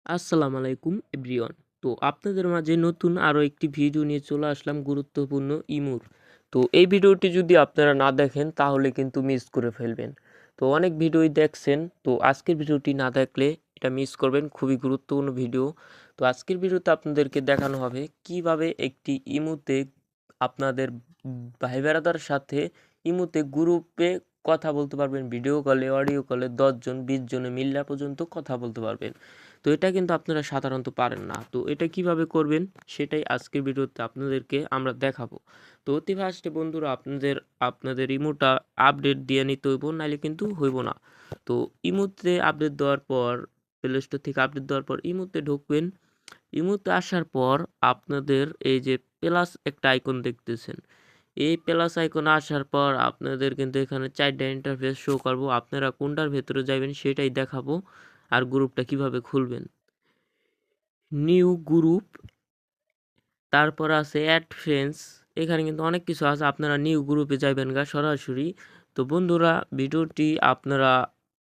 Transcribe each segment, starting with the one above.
আসসালামু আলাইকুম এভরিওয়ান। তো আপনাদের মাঝে নতুন আরও একটি ভিডিও নিয়ে চলে আসলাম গুরুত্বপূর্ণ ইমুর। তো এই ভিডিওটি যদি আপনারা না দেখেন তাহলে কিন্তু মিস করে ফেলবেন। তো অনেক ভিডিওই দেখছেন, তো আজকের ভিডিওটি না দেখলে এটা মিস করবেন, খুবই গুরুত্বপূর্ণ ভিডিও। তো আজকের ভিডিওতে আপনাদেরকে দেখানো হবে কিভাবে একটি ইমুতে আপনাদের ভাই বেড়াদার সাথে ইমুতে গ্রুপে কথা বলতে পারবেন, ভিডিও কলে, অডিও কলে 10 জন 20 জনে মিল্লা পর্যন্ত কথা বলতে পারবেন। তো এটা কিন্তু আপনারা সাধারণত পারেন না। তো এটা কিভাবে করবেন সেটাই আজকের ভিডিওতে আপনাদেরকে আমরা দেখাবো। তো অতি ফার্স্টে বন্ধুরা আপনাদের ইমোটা আপডেট দিয়ে নিতে হইব, নাহলে কিন্তু হইব না। তো ইমোতে আপডেট দেওয়ার পর, প্লে স্টোর থেকে আপডেট দেওয়ার পর ইমোতে ঢুকবেন। ইমোতে আসার পর আপনাদের এই যে প্লাস একটা আইকন দেখতেছেন, এই প্লাস আইকনে আসার পর আপনাদের কিন্তু এখানে 4টা ইন্টারফেস শো করবো। আপনারা কোনটার ভেতরে যাবেন সেটাই দেখাবো, আর গ্রুপটা কিভাবে খুলবেন। নিউ গ্রুপ, তারপর আছে অ্যাড ফ্রেন্ডস। এখানে কিন্তু অনেক কিছু আছে, আপনারা নিউ গ্রুপে যাবেন গা সরাসরি। তো বন্ধুরা, ভিডিওটি আপনারা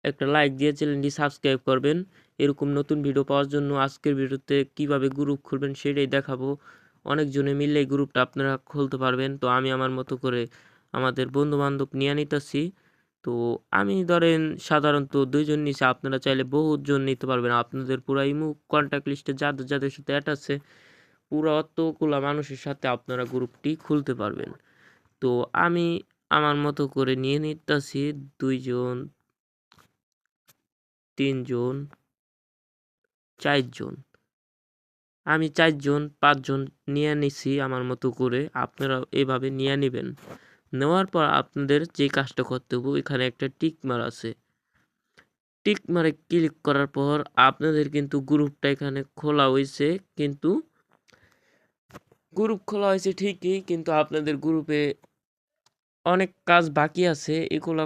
একটা লাইক দিয়ে চ্যানেলটি সাবস্ক্রাইব করবেন। এরকম নতুন ভিডিও পাওয়ার জন্য আজকের ভিডিওতে কিভাবে গ্রুপ খুলবেন সেটাই দেখাবো। অনেকজনে মিলে এই গ্রুপটা আপনারা খুলতে পারবেন। তো আমি আমার মতো করে আমাদের বন্ধু বান্ধব নিয়ে নিতেছি। তো আমি ধরেন সাধারণত 2 জন নিছি, আপনারা চাইলে বহুত জন নিতে পারবেন। আপনাদের পুরা ইমো কন্টাক্ট লিস্টে যাদের যাদের সাথে অ্যাড আছে, পুরো অতগুলা মানুষের সাথে আপনারা গ্রুপটি খুলতে পারবেন। তো আমি আমার মতো করে নিয়ে নিতেছি 2 জন, 3 জন, 4 জন। আমি 4 জন 5 জন নিয়ে নিছি আমার মতো করে। আপনারা এভাবে নিয়ে নিবেন। নেওয়ার পর আপনাদের যে কাজটা করতে হবে, এখানে একটা টিক মার আছে। টিক মারে ক্লিক করার পর আপনাদের কিন্তু গ্রুপটা এখানে খোলা হয়েছে, কিন্তু গ্রুপ খোলা হয়েছে ঠিকই, কিন্তু আপনাদের গ্রুপে অনেক কাজ বাকি আছে। এগুলা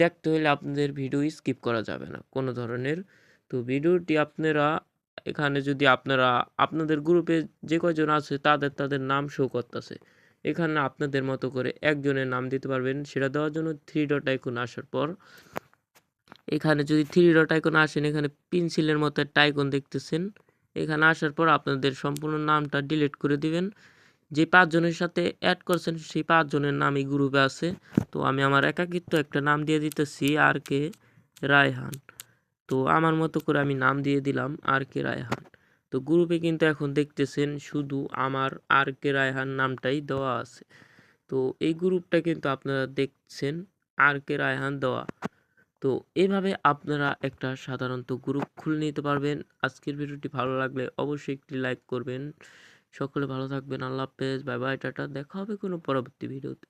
দেখতে হলে আপনাদের ভিডিও স্কিপ করা যাবে না কোনো ধরনের। তো ভিডিওটি আপনারা এখানে যদি আপনাদের গ্রুপে যে কয়জন আছে তাদের নাম শো করতেছে। এখানে আপনাদের মতো করে একজনের নাম দিতে পারবেন। সেটা দেওয়ার জন্য 3 ডট আইকন আসার পর, এখানে যদি 3 ডট আইকন আসেন, এখানে পেন্সিলের মতো একটা আইকন দেখতেছেন। এখানে আসার পর আপনাদের সম্পূর্ণ নামটা ডিলিট করে দিবেন। যে 5 জনের সাথে অ্যাড করছেন সেই 5 জনের নাম এই গ্রুপে আছে। তো আমি আমার একাকিত্ব একটা নাম দিয়ে দিতেছি আর কে রায়হান। তো আমার মতো করে আমি নাম দিয়ে দিলাম আর কে রায়হান। তো গ্রুপে কিন্তু এখন দেখতেছেন শুধু আমার আর কে রায়হান নামটাই দেওয়া আছে। তো এই গ্রুপটা কিন্তু আপনারা দেখছেন আর কে রায়হান দেওয়া। তো এভাবে আপনারা একটা সাধারণত গ্রুপ খুলে নিতে পারবেন। আজকের ভিডিওটি ভালো লাগলে অবশ্যই একটি লাইক করবেন। সকলে ভালো থাকবেন। আল্লাহ হাফেজ, বাই বাই, টাটা। দেখা হবে কোনো পরবর্তী ভিডিওতে।